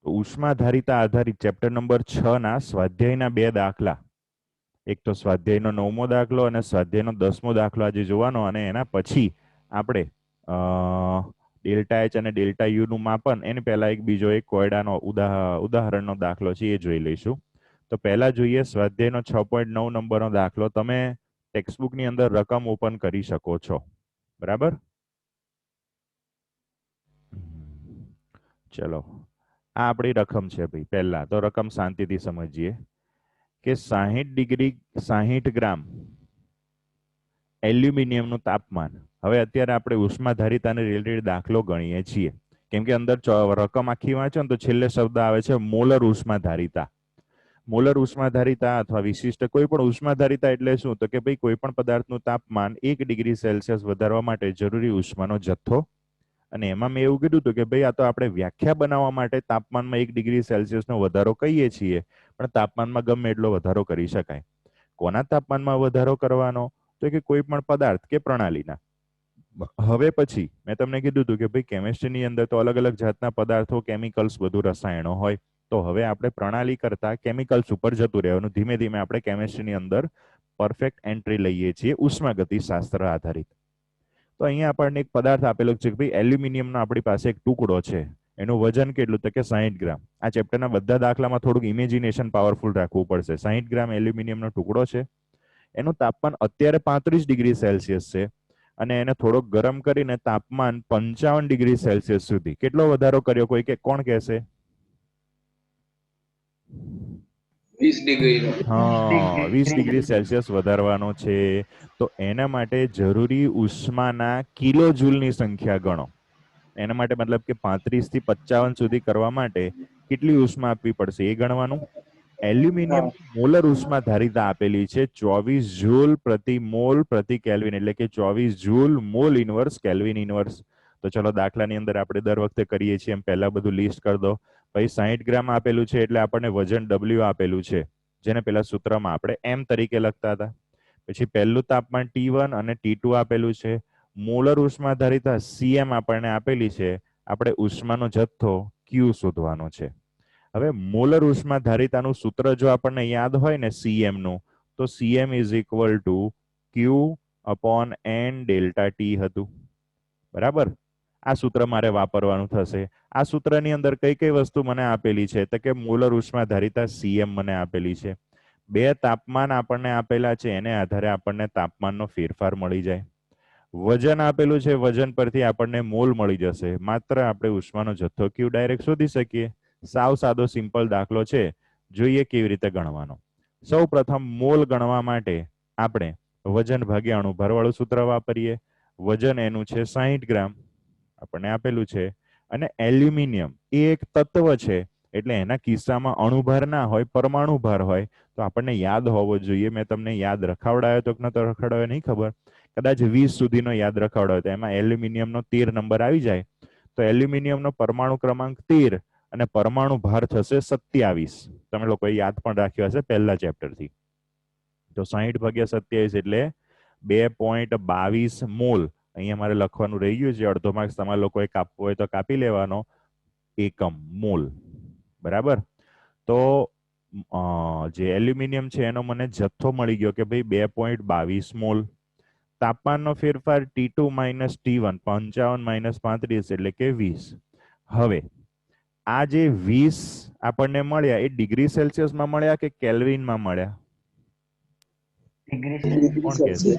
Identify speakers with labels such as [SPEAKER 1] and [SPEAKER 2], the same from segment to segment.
[SPEAKER 1] ઉષ્માધારિતા આધારિત chapter number 6 ના સ્વાધ્યાયના બે દાખલા, એક તો સ્વાધ્યાયનો 9મો દાખલો અને સ્વાધ્યાયનો 10મો દાખલો આજે જોવાનો, અને એના પછી આપણે ડેલ્ટા એચ અને ડેલ્ટા યુ નું માપન, એની પહેલા એક બીજો એક કોયડાનો ઉદાહરણનો દાખલો છે એ જોઈ લઈશું. તો પહેલા જોઈએ સ્વાધ્યાયનો 6.9 નંબરનો દાખલો. તમે ટેક્સ્ટબુકની અંદર રકમ ઓપન કરી શકો છો, બરાબર? ચલો, આ આપણી રકમ છે ભાઈ. પહેલા તો રકમ શાંતિથી સમજીએ કે 60 ગ્રામ એલ્યુમિનિયમનું તાપમાન. હવે અત્યારે આપણે ઉષ્માધારિતાને રિલેટેડ દાખલો ગણીએ છીએ, કેમ કે અંદર રકમ આખી વાંચો ને તો છેલ્લે શબ્દ આવે છે મોલર ઉષ્માધારિતા. મોલર ઉષ્માધારિતા અથવા વિશિષ્ટ કોઈ પણ ઉષ્માધારિતા એટલે શું? તો કે ભાઈ કોઈ પણ પદાર્થનું તાપમાન 1 ડિગ્રી સેલ્સિયસ વધારવા માટે જરૂરી ઉષ્માનો જથ્થો. અને એમાં મેં એવું કીધું હતું કે ભાઈ આ તો આપણે વ્યાખ્યા બનાવવા માટે તાપમાનમાં 1 ડિગ્રી સેલ્સિયસનો વધારો કહીએ છીએ, પણ તાપમાનમાં ગમે એટલો વધારો કરી શકાય. કોના તાપમાનમાં વધારો કરવાનો? તો કે કોઈ પણ પદાર્થ કે પ્રણાલીના. હવે પછી મેં તમને કીધું હતું કે ભાઈ કેમિસ્ટ્રીની અંદર તો અલગ અલગ જાતના પદાર્થો, કેમિકલ્સ, બધું રસાયણો હોય. તો હવે આપણે પ્રણાલી કરતા કેમિકલ્સ ઉપર જતું રહેવાનું. ધીમે ધીમે આપણે કેમિસ્ટ્રીની અંદર પરફેક્ટ એન્ટ્રી લઈએ છીએ ઉષ્માગતિશાસ્ત્ર આધારિત. તો અહીંયા આપણને એક પદાર્થ આપેલો છે કે ભાઈ એલ્યુમિનિયમનો આપણી પાસે એક ટુકડો છે, એનું વજન કેટલું? તો કે 60 ગ્રામ. આ ચેપ્ટરના બધા દાખલામાં થોડુંક ઇમેજિનેશન પાવરફુલ રાખવું પડશે. 60 ગ્રામ એલ્યુમિનિયમનો ટુકડો છે, એનું તાપમાન અત્યારે 35 ડિગ્રી સેલ્સિયસ છે, અને એને થોડોક ગરમ કરીને તાપમાન 55 ડિગ્રી સેલ્સિયસ સુધી કેટલો વધારો કર્યો? કોઈ કે કોણ કહેશે?
[SPEAKER 2] 20 ડિગ્રી.
[SPEAKER 1] હા, 20 ડિગ્રી સેલ્સિયસ વધારવાનો છે. તો એના માટે જરૂરી ઉષ્માના કિલો જૂલની સંખ્યા ગણો. એના માટે મતલબ કે 35 થી 55 સુધી કરવા માટે કેટલી ઉષ્મા આપવી પડશે એ ગણવાનું. એલ્યુમિનિયમ મોલર ઉષ્મા ધારિતા આપેલી છે 24 જૂલ પ્રતિ મોલ પ્રતિ કેલ્વિન, એટલે કે 24 joule mall inverse kelvin inverse. તો ચલો દાખલાની અંદર આપણે દર વખતે કરીએ છીએ એમ પહેલા બધું લિસ્ટ કરી દો. ભાઈ 60 ગ્રામ આપેલું છે એટલે આપણને વજન W આપેલું છે, જેને પેલા સૂત્રમાં આપણે M તરીકે લખતા હતા. પછી પહેલું તાપમાન T1 અને T2 આપેલું છે. મોલર ઉષ્માધારિતા CM આપણને આપેલી છે. આપણે ઉષ્માનો જથ્થો Q શોધવાનો છે. હવે મોલર ઉષ્માધારિતાનું સૂત્ર જો આપણને યાદ હોય ને CM નું, તો CM is equal to Q/N delta T હતું, બરાબર? આ સૂત્ર મારે વાપરવાનું થશે. આ સૂત્રની અંદર કઈ કઈ વસ્તુ મને આપેલી છે? તો કે મોલર ઉષ્માધારિતા CM મને આપેલી છે. બે તાપમાન આપણને આપેલા છે, એને આધારે આપણને તાપમાનનો ફેરફાર મળી જાય. વજન આપેલું છે, વજન પરથી આપણને મોલ મળી જશે. માત્ર આપણે ઉષ્માનો જથ્થો Q ડાયરેક્ટ શોધી શકીએ. સાવ સાદો સિમ્પલ દાખલો છે. જોઈએ કેવી રીતે ગણવાનો. સૌ પ્રથમ મોલ ગણવા માટે આપણે વજન ભાગ્યા અણુભાર વાળું સૂત્ર વાપરીએ. વજન એનું છે 60 ગ્રામ આપણને આપેલું છે, અને એલ્યુમિનિયમ એ એક તત્વ છે, એટલે એના કિસ્સામાં અણુભાર ના હોય, પરમાણુ ભાર હોય. તો આપણને યાદ હોવો જોઈએ. મેં તમને યાદ રખાવડાયો તો ન તો રખાવડાયો નહીં ખબર, કદાચ 20 સુધીનો યાદ રખાવડાયો તો એમાં એલ્યુમિનિયમનો 13 નંબર આવી જાય. તો એલ્યુમિનિયમનો પરમાણુ ક્રમાંક 13 અને પરમાણુ ભાર થશે 27. તમે લોકોએ યાદ પણ રાખ્યો હશે પહેલા ચેપ્ટરથી. તો 60 ભાગ્યા 27 એટલે 2.22 મોલ. અહીંયા મારે લખવાનું રહી ગયું છે, અડધો માર્ક્સ તમારા લોકોએ કાપવો હોય તો કાપી લેવાનો. એકમ મોલ, બરાબર? તો જે એલ્યુમિનિયમ છે એનો મને જથ્થો મળી ગયો કે ભાઈ 2.22 મોલ. તાપમાનનો ફેરફાર T2 - T1, 55 - 35 એટલે કે 20. હવે આ જે 20 આપણને મળ્યા એ ડિગ્રી સેલ્સિયસમાં મળ્યા કે કેલ્વિનમાં મળ્યા? કોણ કહેશે?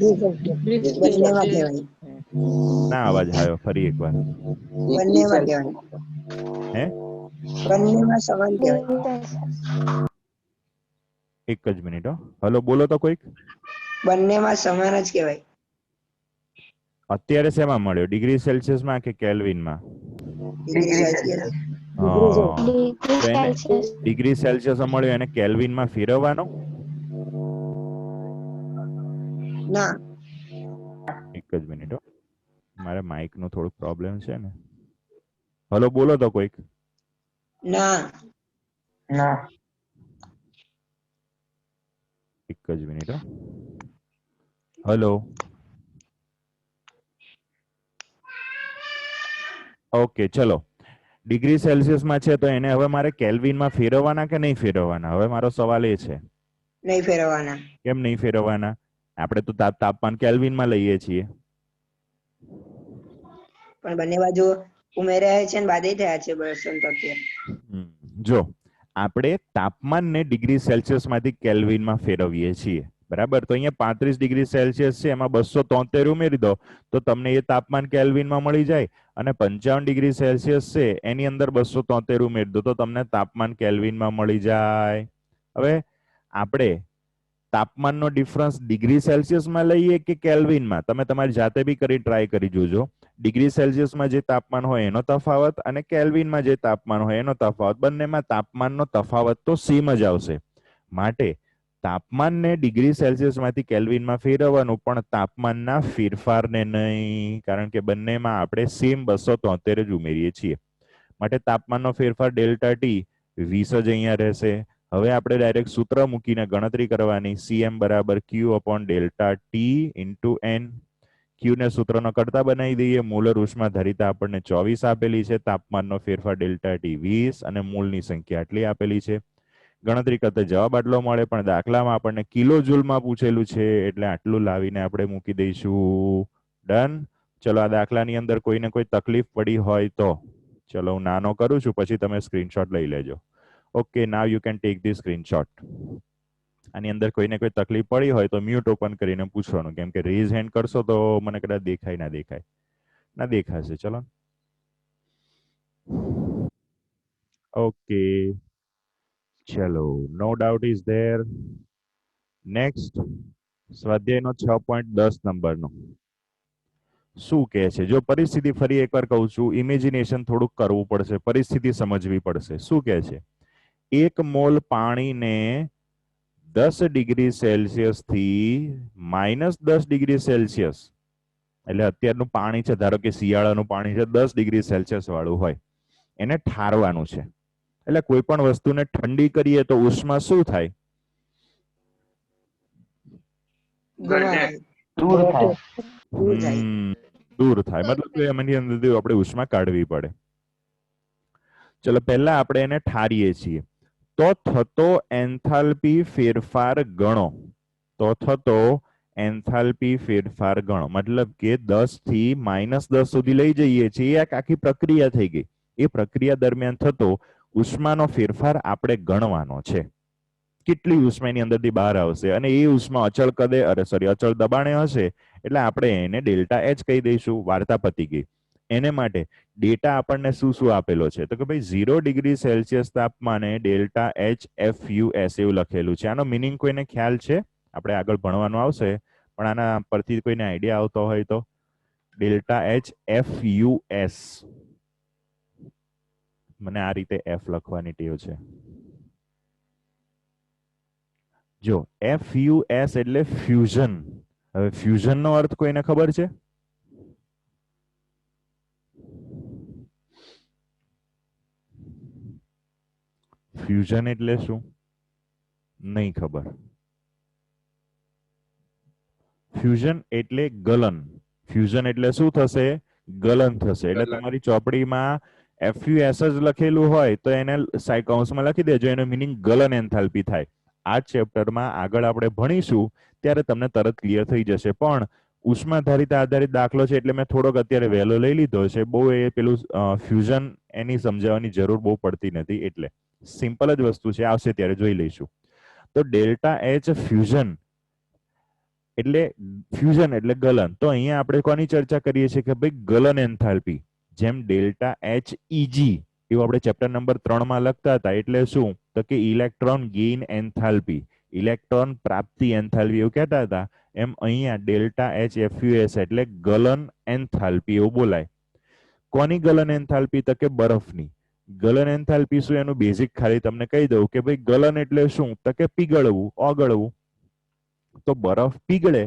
[SPEAKER 1] ના અવાજ આવ્યો, ફરી એકવાર. હે? એક જ મિનિટ હો. હલો, બોલો તો કોઈક.
[SPEAKER 3] બંનેમાં સમાન જ કહેવાય.
[SPEAKER 1] અત્યારે શેમાં મળ્યો? ડિગ્રી સેલ્સિયસમાં કે કેલ્વિનમાં? તો એને ડિગ્રી સેલ્સિયસ મળ્યો, એને કેલ્વિનમાં ફેરવવાનો?
[SPEAKER 3] ના.
[SPEAKER 1] એક જ મિનિટ હો, મારે માઇક નો થોડુંક પ્રોબ્લેમ છે ને. હલો, બોલો તો કોઈક.
[SPEAKER 3] ના.
[SPEAKER 1] એક જ મિનિટ હો. હલો. ઓકે, ચલો. ડિગ્રી સેલ્સિયસમાં છે તો એને હવે મારે કેલ્વિનમાં ફેરવવાના કે નહીં ફેરવવાના? હવે મારો સવાલ એ છે.
[SPEAKER 3] નહીં ફેરવવાના.
[SPEAKER 1] કેમ નહીં ફેરવવાના? આપણે તો તાપમાન કેલ્વિનમાં લઈએ છીએ.
[SPEAKER 3] પણ બંને બાજુ ઉમેર્યા છે અને બાદે થયા છે 273.
[SPEAKER 1] જો આપણે તાપમાનને ડિગ્રી સેલ્સિયસ માંથી કેલ્વિનમાં ફેરવીએ છીએ, બરાબર? તો અહીંયા 35 ડિગ્રી સેલ્સિયસ છે, એમાં 273 ઉમેરી દો તો તમને એ તાપમાન કેલ્વિનમાં મળી જાય. અને 55 ડિગ્રી સેલ્સિયસ છે એની અંદર 273 ઉમેરી દો તો તમને તાપમાન કેલ્વિનમાં મળી જાય. હવે આપણે તાપમાનનો ડિફરન્સ ડિગ્રી સેલ્સિયસમાં લઈએ કે કેલ્વિનમાં? તમે તમારી જાતે બી કરી ટ્રાય કરી જોજો. ડિગ્રી સેલ્સિયસમાં જે તાપમાન હોય એનો તફાવત અને કેલ્વિનમાં જે તાપમાન હોય એનો તફાવત, બંનેમાં તાપમાનનો તફાવત તો સેમ જ આવશે. માટે તાપમાનને ડિગ્રી સેલ્સિયસમાંથી કેલ્વિનમાં ફેરવવાનું, પણ તાપમાનના ફેરફારને નહીં, કારણ કે બંનેમાં આપણે સેમ 273 જ ઉમેરીએ છીએ. માટે તાપમાનનો ફેરફાર ડેલ્ટા ટી 20 જ અહીંયા રહેશે. હવે આપણે ડાયરેક્ટ સૂત્ર મૂકીને ગણતરી કરવાની. CM બરાબર Q upon delta T into N. Q ને સૂત્રનો કરતા બનાવી દઈએ. મોલર ઉષ્મા ધારિતા આપણને 24 આપેલી છે, તાપમાનનો ફેરફાર ડેલ્ટા ટી 20 અને મોલની સંખ્યા આટલી આપેલી છે. ગણતરી કરતા જવાબ આટલો મળે, પણ દાખલામાં આપણને કિલો જૂલમાં પૂછેલું છે એટલે આટલું લાવીને આપણે મૂકી દઈશું. ડન. ચલો આ દાખલાની અંદર કોઈને કોઈ તકલીફ પડી હોય તો ચલો હું નાનો કરું છું, પછી તમે સ્ક્રીનશોટ લઈ લેજો. Okay, now you can take the screenshot. આની અંદર કોઈને કોઈ તકલીફ પડી હોય તો મ્યુટ ઓપન કરીને પૂછવાનું, કેમ કે રેઝ હેન્ડ કરશો તો મને કદાચ દેખાય ના દેખાશે. ચલો ઓકે, ચલો no doubt is there. Next સ્વાધ્યાયનો 6.10 નંબરનો શું કહે છે? જો પરિસ્થિતિ ફરી એકવાર કહું છું, ઇમેજિનેશન થોડુંક કરવું પડશે, પરિસ્થિતિ સમજવી પડશે. શું કહે છે? 1 મોલ પાણીને 10 ડિગ્રી સેલ્સિયસ થી -10 ડિગ્રી સેલ્સિયસ, એટલે અત્યારનું પાણી છે, ધારો કે શિયાળાનું પાણી છે 10 ડિગ્રી સેલ્સિયસ વાળું હોય, એને ઠારવાનું છે. એટલે કોઈ પણ વસ્તુને ઠંડી કરીએ તો ઉષ્મા શું થાય? દૂર થાય. મતલબ કે એમની અંદર આપણે ઉષ્મા કાઢવી પડે. ચલો પહેલા આપણે એને ઠારીએ છીએ તો થતો એન્થાલ્પી ફેરફાર ગણો. મતલબ કે 10 થી -10 સુધી લઈ જઈએ છીએ, એક આખી પ્રક્રિયા થઈ ગઈ. એ પ્રક્રિયા દરમિયાન થતો ઉષ્માનો ફેરફાર આપણે ગણવાનો છે. કેટલી ઉષ્મા એની અંદરથી બહાર આવશે, અને એ ઉષ્મા અચળ દબાણે હશે એટલે આપણે એને ડેલ્ટા એચ કહી દઈશું. વાર્તા પતી ગઈ. એને માટે ડેટા આપણને શું શું આપેલો છે? તો કે ભાઈ 0 ડિગ્રી સેલ્સિયસ તાપમાને ડેલ્ટા એચ FUS એવું લખેલું છે. આનો મિનિંગ કોઈને ખ્યાલ છે? આપણે આગળ ભણવાનું આવશે, પણ આના પરથી કોઈને આઈડિયા આવતો હોય તો. ડેલ્ટા એચ FUS, મને આ રીતે F લખવાની ટેવ છે. જો FUS એટલે ફ્યુઝન. હવે ફ્યુઝન નો અર્થ કોઈને ખબર છે? ફ્યુઝન એટલે શું? નહીં ખબર. ફ્યુઝન એટલે ગલન. ફ્યુઝન એટલે શું થશે? ગલન થશે. એટલે તમારી ચોપડીમાં FUS જ લખેલું હોય તો એને કૌંસમાં લખી દેજો, એનો મિનિંગ ગલન એન્થાલ્પી થાય. આ ચેપ્ટરમાં આગળ આપણે ભણીશું ત્યારે તમને તરત ક્લિયર થઈ જશે. પણ ઉષ્માધારિતા આધારિત દાખલો છે એટલે મેં થોડોક અત્યારે વહેલો લઈ લીધો છે. બહુ એ પેલું ફ્યુઝન એની સમજાવવાની જરૂર બહુ પડતી નથી, એટલે સિમ્પલ જ વસ્તુ છે, આવશે ત્યારે જોઈ લઈશું. તો ડેલ્ટા એચ ફ્યુઝન એટલે ગલન. તો અહીંયા આપણે કોની ચર્ચા કરીએ છીએ કે ભાઈ ગલન એન્થાલ્પી. જેમ ડેલ્ટા એચ EG એવું આપણે ચેપ્ટર નંબર 3 માં લખતા હતા. એટલે શું? તો કે ઇલેક્ટ્રોન ગેઇન એન્થાલ્પી, ઇલેક્ટ્રોન પ્રાપ્તિ એન્થાલ્પી એવું કહેતા હતા. એમ અહીંયા ડેલ્ટા એચ FUS એટલે ગલન એન્થાલ્પી એવું બોલાય. કોની ગલન એન્થાલ્પી? તો કે બરફની. ગલન એન્થાલ્પી શું? એનું બેઝિક ખાલી તમને કહી દઉં કે ભાઈ ગલન એટલે શું? તો કે પીગળવું, ઓગળવું. તો બરફ પીગળે,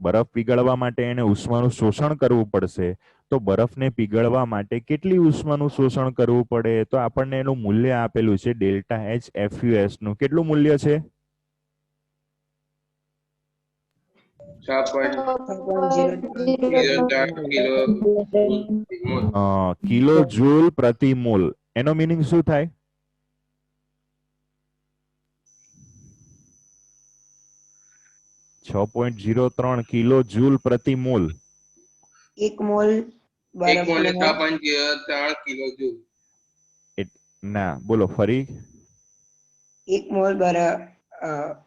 [SPEAKER 1] બરફ પીગળવા માટે એને ઉષ્માનું શોષણ કરવું પડશે. તો બરફને પીગળવા માટે કેટલી ઉષ્માનું શોષણ કરવું પડે? તો આપણને એનું મૂલ્ય આપેલું છે ડેલ્ટા એચ FUS નું. કેટલું મૂલ્ય છે?
[SPEAKER 2] 6.04
[SPEAKER 1] કિલો જૂલ પ્રતિ મોલ. એનો મીનિંગ શું થાય? $6.03 કિલો જૂલ પ્રતિ મોલ.
[SPEAKER 3] 1 મોલ
[SPEAKER 2] 1 મોલે
[SPEAKER 3] બરફનો
[SPEAKER 2] 6.03 કિલો જૂલ.
[SPEAKER 1] ના, બોલો ફરી.
[SPEAKER 3] 1 મોલ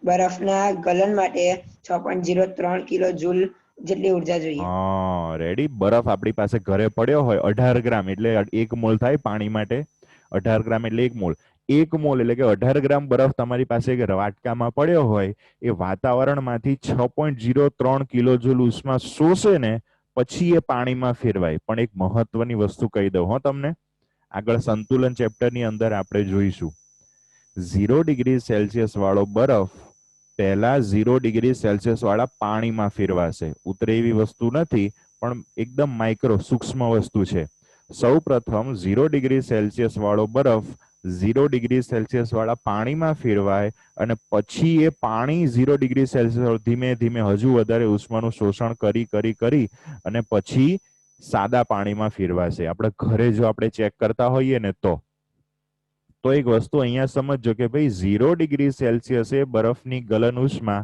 [SPEAKER 3] બરફના ગલન માટે 6.03 કિલો જૂલ જેટલી ઉર્જા જોઈએ.
[SPEAKER 1] હા, રેડી. બરફ આપણી પાસે ઘરે પડ્યો હોય 18 ગ્રામ એટલે 1 મોલ થાય પાણી માટે. 18 ગ્રામ એટલે 1 મોલ. 1 મોલ એટલે કે 18 ગ્રામ બરફ તમારી પાસે વાટકામાં પડ્યો હોય, એ વાતાવરણમાંથી 6.03 કિલો જૂલ ઉષ્મા શોષે ને પછી એ પાણીમાં ફેરવાય. પણ એક મહત્વની વસ્તુ કહી દઉં હો તમને, આગળ સંતુલન ચેપ્ટરની અંદર આપણે જોઈશું. 0 ડિગ્રી સેલ્સિયસ વાળો બરફ પહેલા 0 ડિગ્રી સેલ્સિયસ વાળા પાણીમાં ફેરવાશે. ઉતરે એવી વસ્તુ નથી, પણ એકદમ માઇક્રો સૂક્ષ્મ વસ્તુ છે. સૌ પ્રથમ 0 ડિગ્રી સેલ્સિયસ વાળો બરફ 0 ડિગ્રી સેલ્સિયસ વાળા પાણીમાં ફેરવાય અને પછી એ પાણી 0 ડિગ્રી સેલ્સિયસ ધીમે ધીમે હજુ વધારે ઉષ્માનું શોષણ કરી અને પછી સાદા પાણીમાં ફેરવાશે. આપણે ઘરે જો આપણે ચેક કરતા હોઈએ ને તો એક વસ્તુ અહીંયા સમજજો કે ભાઈ 0 ડિગ્રી સેલ્સિયસે બરફની ગલન ઉષ્મા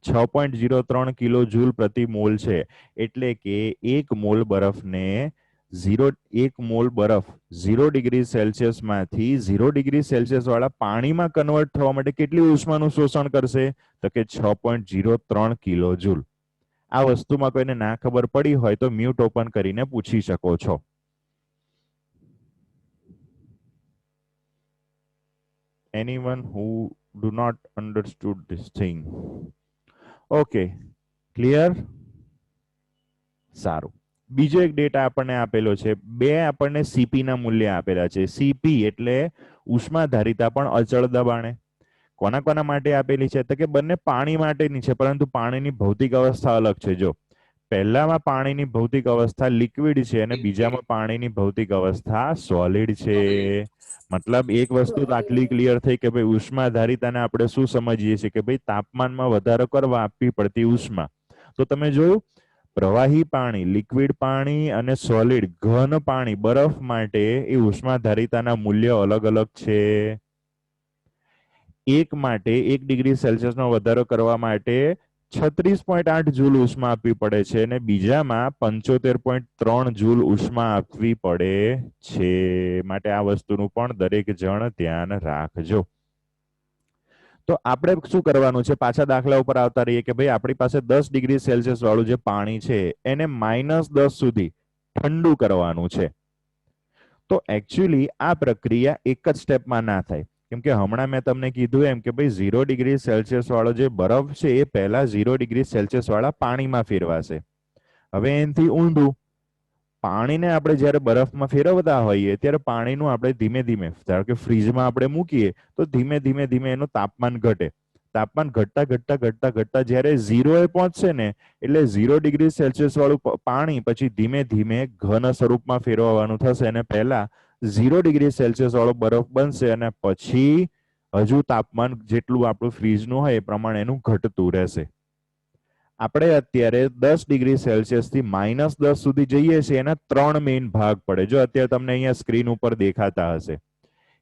[SPEAKER 1] 6.03 કિલો જૂલ પ્રતિ મોલ છે. એટલે કે 1 મોલ બરફને 0 ડિગ્રી સેલ્સિયસ માંથી 0 ડિગ્રી સેલ્સિયસ વાળા પાણીમાં કન્વર્ટ થવા માટે કેટલી ઉષ્માનું શોષણ કરશે? તો કે 6.03 કિલો જૂલ. આ વસ્તુમાં કોઈને ના ખબર પડી હોય તો મ્યુટ ઓપન કરીને પૂછી શકો છો. Anyone who do not understood this thing? Okay, clear? સારું. બીજો એક ડેટા આપણને આપેલો છે. બે આપણને સીપી ના મૂલ્ય આપેલા છે. સીપી એટલે ઉષ્માધારિતા પણ અચળ દબાણે. કોના કોના માટે આપેલી છે? તો કે બંને પાણી માટેની છે, પરંતુ પાણીની ભૌતિક અવસ્થા અલગ છે. જો પહેલામાં પાણીની ભૌતિક અવસ્થા લિક્વિડ છે અને બીજામાં પાણીની ભૌતિક અવસ્થા સોલિડ છે. મતલબ એક વસ્તુ તો આટલી ક્લિયર થઈ કે ભાઈ ઉષ્માધારિતાને આપણે શું સમજીએ છીએ કે ભાઈ તાપમાનમાં વધારો કરવા આપવી પડતી ઉષ્મા. તો તમે જોયું, પ્રવાહી પાણી, લિક્વિડ પાણી અને સોલિડ ઘન પાણી બરફ માટે એ ઉષ્માધારિતાના મૂલ્ય અલગ અલગ છે. એક માટે 1 ડિગ્રી સેલ્સિયસનો વધારો કરવા માટે 36.8 જૂલ ઉષ્મા આપવી પડે છે અને બીજામાં 75.3 જૂલ ઉષ્મા આપવી પડે છે. માટે આ વસ્તુનું પણ દરેક જણ ધ્યાન રાખજો. તો આપણે શું કરવાનું છે? પાછા દાખલા ઉપર આવતા રહીએ કે ભાઈ આપણી પાસે 10 ડિગ્રી સેલ્સિયસ વાળું જે પાણી છે એને -10 સુધી ઠંડુ કરવાનું છે. તો એકચ્યુઅલી આ પ્રક્રિયા એક જ સ્ટેપમાં ના થાય. કેમ કે હમણાં મેં તમને કીધું એમ કે ભાઈ 0 ડિગ્રી સેલ્સિયસ વાળો જે બરફ છે એ પહેલા 0 ડિગ્રી સેલ્સિયસ વાળા પાણીમાં ફેરવાશે. હવે એનાથી ઊંધું, પાણીને આપણે જ્યારે બરફમાં ફેરવતા હોઈએ ત્યારે પાણીનું આપણે ધીમે ધીમે, ધારો કે ફ્રીજમાં આપણે મૂકીએ તો ધીમે ધીમે એનું તાપમાન ઘટે. તાપમાન ઘટતા જ્યારે 0 એ પહોંચશે ને એટલે 0 ડિગ્રી સેલ્સિયસ વાળું પાણી પછી ધીમે ધીમે ઘન સ્વરૂપમાં ફેરવવાનું થશે અને પહેલા 0 ડિગ્રી સેલ્સિયસ વાળો બરફ બનશે અને પછી હજુ તાપમાન જેટલું આપણું ફ્રીજનું હોય એ પ્રમાણે એનું ઘટતું રહેશે. આપણે અત્યારે 10 ડિગ્રી સેલ્સિયસ થી -10 સુધી જઈએ છીએ. એના 3 મેઇન ભાગ પડે. જો અત્યારે તમને અહીંયા સ્ક્રીન ઉપર દેખાતા હશે.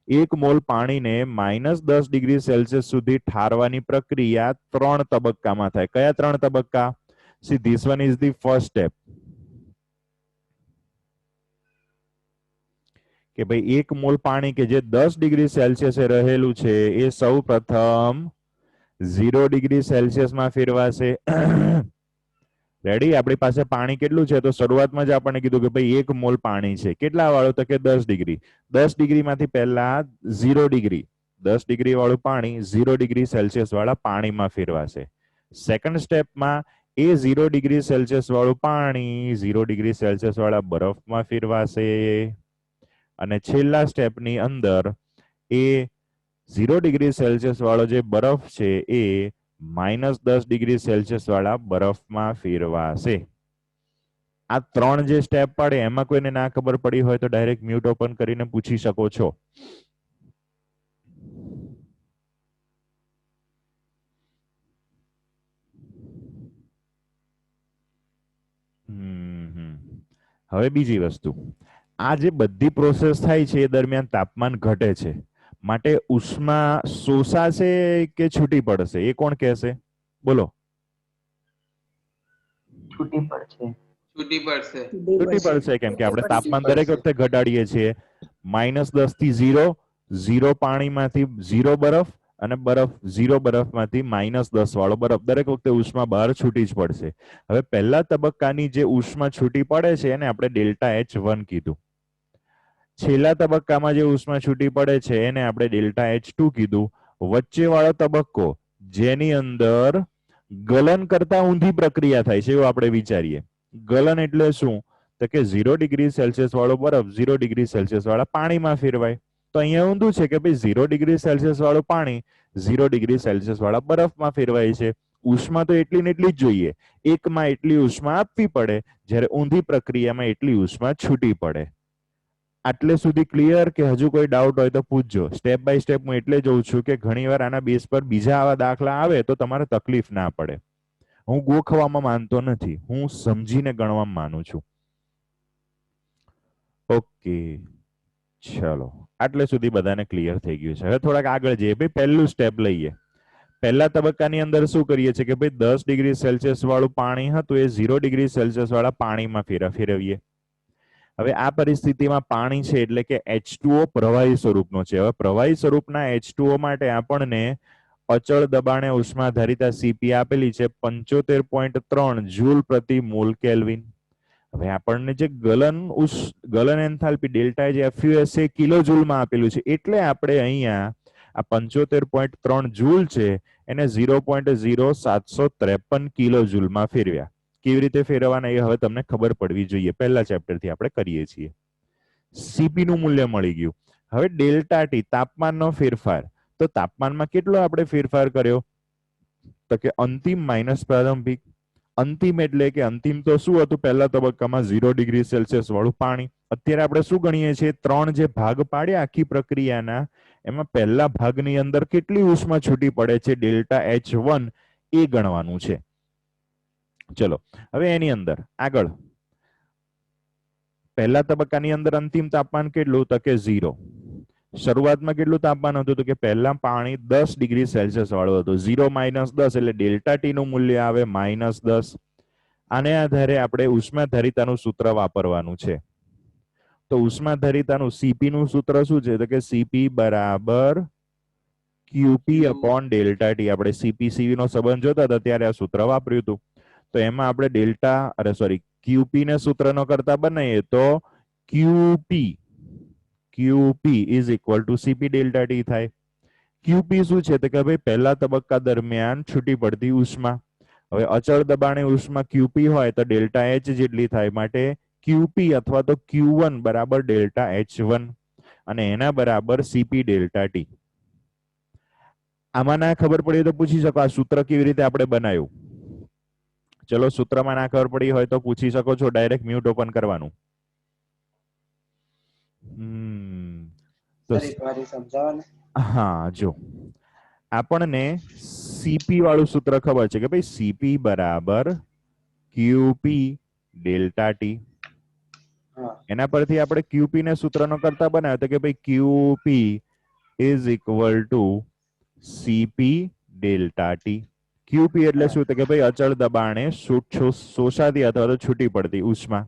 [SPEAKER 1] 1 મોલ પાણીને -10 ડિગ્રી સેલ્સિયસ સુધી ઠારવાની પ્રક્રિયા 3 તબક્કામાં થાય. કયા 3 તબક્કા? See, this one is the first step. કે ભાઈ 1 મોલ પાણી કે જે 10 ડિગ્રી સેલ્સિયસે રહેલું છે એ સૌ પ્રથમ 0 ડિગ્રી સેલ્સિયસમાં ફેરવાશે. રેડી? આપણી પાસે પાણી કેટલું છે? તો શરૂઆતમાં જ આપણને કીધું કે ભાઈ 1 મોલ પાણી છે. કેટલા વાળું? તો કે 10 ડિગ્રી. 10 ડિગ્રીમાંથી પહેલા 0 ડિગ્રી, 10 ડિગ્રી વાળું પાણી 0 ડિગ્રી સેલ્સિયસ વાળા પાણીમાં ફેરવાશે. સેકન્ડ સ્ટેપમાં એ 0 ડિગ્રી સેલ્સિયસ વાળું પાણી 0 ડિગ્રી સેલ્સિયસ વાળા બરફમાં ફેરવાશે. અને છેલ્લા સ્ટેપની અંદર એ 0 ડિગ્રી સેલ્સિયસ વાળો જે બરફ છે એ -10 ડિગ્રી સેલ્સિયસ વાળા બરફમાં ફેરવાશે. આ 3 જે સ્ટેપ પડે એમાં કોઈને ના ખબર પડી હોય તો ડાયરેક્ટ મ્યુટ ઓપન કરીને પૂછી શકો છો. હવે બીજી વસ્તુ, આ જે બધી પ્રોસેસ થાય છે એ દરમિયાન તાપમાન ઘટે છે, માટે ઉષ્મા શોષાશે કે છૂટી પડશે એ કોણ કહેશે? બોલો.
[SPEAKER 4] છૂટી પડશે.
[SPEAKER 2] છૂટી પડશે.
[SPEAKER 1] છૂટી પડશે, કેમ કે આપણે
[SPEAKER 3] છૂટી
[SPEAKER 1] તાપમાન
[SPEAKER 2] પડશે.
[SPEAKER 1] દરેક વખતે ઘટાડીએ છીએ. -10 થી 0, 0 પાણીમાંથી 0 બરફ, અને બરફ 0 બરફમાંથી -10 વાળો બરફ. દરેક વખતે ઉષ્મા બહાર છૂટી જ પડશે. હવે પહેલા તબક્કાની જે ઉષ્મા છૂટી પડે છે એને આપણે ડેલ્ટા H1 કીધું. છેલ્લા તબક્કામાં જે ઉષ્મા છૂટી પડે છે એને આપણે ડેલ્ટા H2 કીધું. વચ્ચે વાળો તબક્કો જેની અંદર ગલન કરતા ઊંધી પ્રક્રિયા થાય છે એવું આપણે વિચારીએ. ગલન એટલે શું? તો કે 0 ડિગ્રી સેલ્સિયસ વાળો બરફ 0 ડિગ્રી સેલ્સિયસ વાળા પાણીમાં ફેરવાય. તો અહીંયા ઊંધું છે કે ભાઈ 0 ડિગ્રી સેલ્સિયસ વાળું પાણી 0 ડિગ્રી સેલ્સિયસ વાળા બરફમાં ફેરવાય છે. ઉષ્મા તો એટલી ને એટલી જ જોઈએ. એકમાં એટલી ઉષ્મા આપવી પડે, જ્યારે ઊંધી પ્રક્રિયામાં એટલી ઉષ્મા છૂટી પડે. આટલે સુધી ક્લિયર કે હજુ કોઈ ડાઉટ હોય તો પૂછજો. સ્ટેપ બાય સ્ટેપ હું એટલે જોઉં છું કે ઘણીવાર આના બેઝ પર બીજા આવા દાખલા આવે તો તમારે તકલીફ ના પડે. હું ગોખવામાં માનતો નથી, હું સમજીને ગણવામાં માનું છું. ઓકે, ચલો આટલે સુધી બધાને ક્લિયર થઈ ગયું છે. હવે થોડાક આગળ જઈએ. ભાઈ પહેલું સ્ટેપ લઈએ. પહેલા તબક્કાની અંદર શું કરીએ છીએ કે ભાઈ 10 ડિગ્રી સેલ્સિયસ વાળું પાણી હતું એ 0 ડિગ્રી સેલ્સિયસ વાળા પાણીમાં ફેરવીએ. હવે આ પરિસ્થિતિમાં પાણી છે એટલે કે H2O પ્રવાહી સ્વરૂપનો છે. હવે પ્રવાહી સ્વરૂપના H2O માટે આપણને અચળ દબાણે ઉષ્માધારિતા Cp આપેલી છે 75.3 જૂલ પ્રતિ મોલ કેલ્વિન. હવે આપણને જે ગલન એન્થાલ્પી ડેલ્ટા જે FUS એ કિલો જૂલમાં આપેલું છે, એટલે આપણે અહીંયા આ 75.3 જૂલ છે એને 0.0753 કિલો જૂલમાં ફેરવ્યા. કેવી રીતે ફેરવવાના એ હવે તમને ખબર પડવી જોઈએ. પહેલા ચેપ્ટરથી આપણે કરીએ છીએ. Cp નું મૂલ્ય મળી ગયું. હવે ડેલ્ટા ટી તાપમાનનો ફેરફાર. તો તાપમાનમાં કેટલો આપણે ફેરફાર કર્યો? તો કે અંતિમ માઇનસ પ્રારંભિક. અંતિમ એટલે કે અંતિમ તો શું હતું? પહેલા તબક્કામાં 0 ડિગ્રી સેલ્સિયસ વાળું પાણી. અત્યારે આપણે શું ગણીએ છીએ? 3 જે ભાગ પાડ્યા આખી પ્રક્રિયાના, એમાં પહેલા ભાગની અંદર કેટલી ઉષ્મા છૂટી પડે છે ડેલ્ટા H1 એ ગણવાનું છે. ચલો હવે એની અંદર આગળ પહેલા તબક્કાની અંદર અંતિમ તાપમાન કેટલું? તો કે 0. શરૂઆતમાં કેટલું તાપમાન હતું? તો કે પહેલા પાણી 10 ડિગ્રી સેલ્સિયસ વાળું હતું. 0 - 10 એટલે ડેલ્ટા ટી નું મૂલ્ય આવે -10. આને આધારે આપણે ઉષ્માધારિતાનું સૂત્ર વાપરવાનું છે. તો ઉષ્માધારિતાનું Cp નું સૂત્ર શું છે? તો કે Cp બરાબર QP upon ડેલ્ટા ટી. આપણે CP/CV નો સંબંધ જોતા હતા ત્યારે આ સૂત્ર વાપર્યું હતું. તો એમાં આપણે QP ને સૂત્ર નો કરતા બનાવીએ તો QP is equal to Cp delta T થાય. QP શું છે? તો કે ભાઈ પહેલા તબક્કા દરમિયાન છૂટી પડતી ઉષ્મા. હવે અચળ દબાણે ઉષ્મા QP હોય તો ડેલ્ટા H જેટલી થાય, માટે QP અથવા તો Q1 બરાબર ડેલ્ટા H1 અને એના બરાબર Cp ડેલ્ટા ટી. આમાં ના ખબર પડી તો પૂછી શકો આ સૂત્ર કેવી રીતે આપણે બનાવ્યું. ચલો સૂત્રમાં ના ખબર પડી હોય તો પૂછી શકો છો. ડાયરેક્ટ મ્યુટ ઓપન કરવાનું. હા, જો આપણને Cp વાળું સૂત્ર ખબર છે કે ભાઈ Cp બરાબર QP ડેલ્ટા ટી. એના પરથી આપણે QP ને સૂત્રનો કરતા બનાવ્યો તો કે ભાઈ QP is equal to Cp delta T. QP એટલે શું? તો કે ભાઈ અચળ દબાણે શોષાતી અથવા તો છૂટી પડતી ઉષ્મા.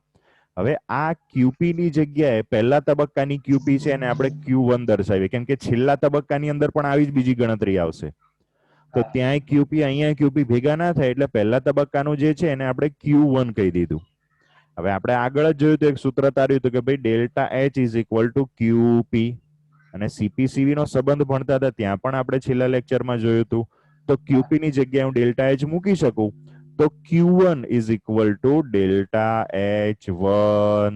[SPEAKER 1] હવે આ QP ની જગ્યાએ પહેલા તબક્કાની QP છે એને આપણે Q1 દર્શાવીએ, કેમ કે છેલ્લા તબક્કાની અંદર પણ આવી જ બીજી ગણતરી આવશે. તો ત્યાંય QP અહીંયા QP ભેગા ના થાય એટલે પહેલા તબક્કાનું જે છે એને આપણે Q1 કહી દીધું. હવે આપણે આગળ જ જોયું તો એક સૂત્ર તાર્યું હતું કે ભાઈ delta H is equal to QP, અને CP/CV નો સંબંધ ભણતા હતા ત્યાં પણ આપણે છેલ્લા લેક્ચરમાં જોયું હતું. તો QP ની જગ્યાએ હું ડેલ્ટા H મૂકી શકું તો Q1 is equal to delta H1.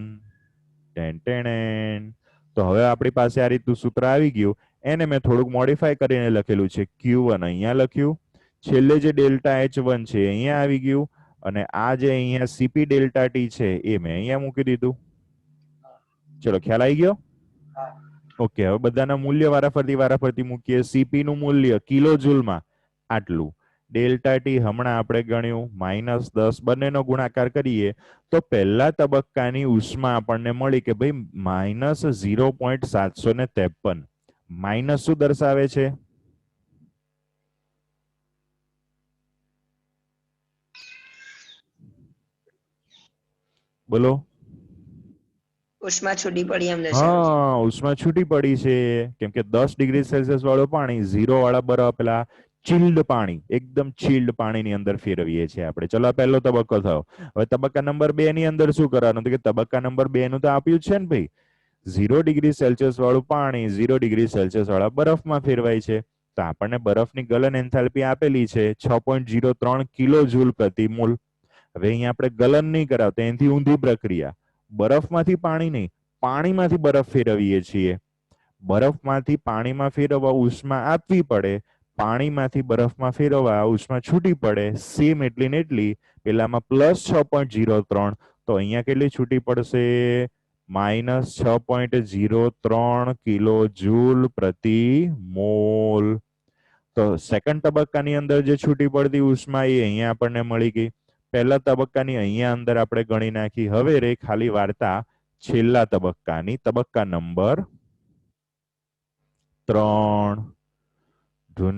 [SPEAKER 1] તો હવે આપણી પાસે આ રીતનું સૂત્ર આવી ગયું. એને મેં થોડુંક મોડિફાય કરીને લખેલું છે. Q1 અહીંયા લખ્યું, છેલ્લે જે ડેલ્ટા H1 છે અહીંયા આવી ગયું, અને આ જે અહીંયા Cp ડેલ્ટા ટી છે એ મેં અહીંયા મૂકી દીધું. ચલો ખ્યાલ આવી ગયો? ઓકે, હવે બધાના મૂલ્ય વારાફરતી મૂકીએ. Cp નું મૂલ્ય કિલો જૂલમાં આટલું, ડેલ્ટા ટી હમણાં આપણે ગણ્યું -10, બંનેનો ગુણાકાર કરીએ તો પહેલા તબક્કાની ઉષ્મા આપણને મળી કે ભાઈ -0.753. માઇનસ શું દર્શાવે છે? બોલો.
[SPEAKER 3] ઉષ્મા છૂટી પડી એમ દર્શાવે છે.
[SPEAKER 1] હા, ઉષ્મા છૂટી પડી છે કેમ કે 10 ડિગ્રી સેલ્સિયસ વાળું પાણી 0 વાળા બરફ પેલા ચિલ્ડ પાણી, એકદમ ચિલ્ડ પાણીની અંદર ફેરવીએ છીએ આપણે. ચલો આ પહેલો તબક્કો થયો. હવે તબક્કા નંબર 2 ની અંદર શું કરવાનું? તો કે તબક્કા નંબર 2 નું તો આપ્યું જ છે ને ભાઈ, 0 ડિગ્રી સેલ્સિયસ વાળું પાણી 0 ડિગ્રી સેલ્સિયસ વાળા બરફમાં ફેરવાય છે. તો આપણને બરફની ગલન એન્થાલ્પી આપેલી છે 6.03 કિલો જૂલ પ્રતિ મોલ. હવે અહીંયા આપણે ગલન નહીં કરાવતા, એનાથી ઊંધી પ્રક્રિયા. બરફમાંથી પાણી નહીં, પાણીમાંથી બરફ ફેરવીએ છીએ. બરફમાંથી પાણીમાં ફેરવવા ઉષ્મા આપવી પડે, પાણીમાંથી બરફમાં ફેરવવા ઉષ્મા છૂટી પડે. સેમ એટલી ને એટલી પેલામાં +6.03, તો અહીંયા કેટલી છૂટી પડશે? -6.03 કિલો જૂલ પ્રતિ મોલ. તો સેકન્ડ તબક્કાની અંદર જે છૂટી પડતી ઉષ્મા એ અહીંયા આપણને મળી ગઈ. પહેલા તબક્કાની અહીંયા અંદર આપણે ગણી નાખી. હવે રે ખાલી વાર્તા છેલ્લા તબક્કાની, તબક્કા નંબર 3. ઢૂન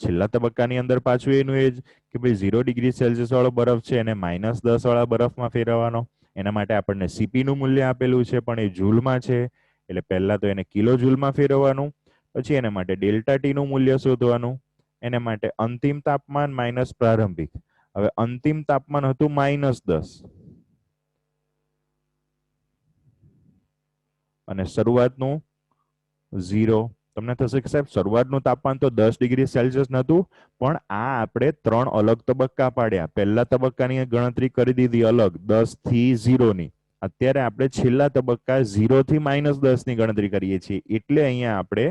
[SPEAKER 1] છેલ્લા તબક્કાની અંદર પાછું એનું એ જ કે ભાઈ 0 ડિગ્રી સેલ્સિયસ વાળો બરફ છે એને -10 વાળા બરફમાં ફેરવવાનો. એના માટે આપણને સીપી નું મૂલ્ય આપેલું છે પણ એ જૂલમાં છે, એટલે પહેલા તો એને કિલો જૂલમાં ફેરવવાનું. પછી એના માટે ડેલ્ટા ટી નું મૂલ્ય શોધવાનું. એને માટે અંતિમ તાપમાન માઇનસ પ્રારંભિક. હવે અંતિમ તાપમાન હતું -10 અને શરૂઆતનું 0. તમને થશે કે સાહેબ શરૂઆતનું તાપમાન તો 10 ડિગ્રી સેલ્સિયસ નહોતું, પણ આ આપણે 3 અલગ તબક્કા પાડ્યા. પહેલા તબક્કાની ગણતરી કરી દીધી અલગ 10 થી 0 ની. અત્યારે આપણે છેલ્લા તબક્કા 0 થી -10 ની ગણતરી કરીએ છીએ, એટલે અહીંયા આપણે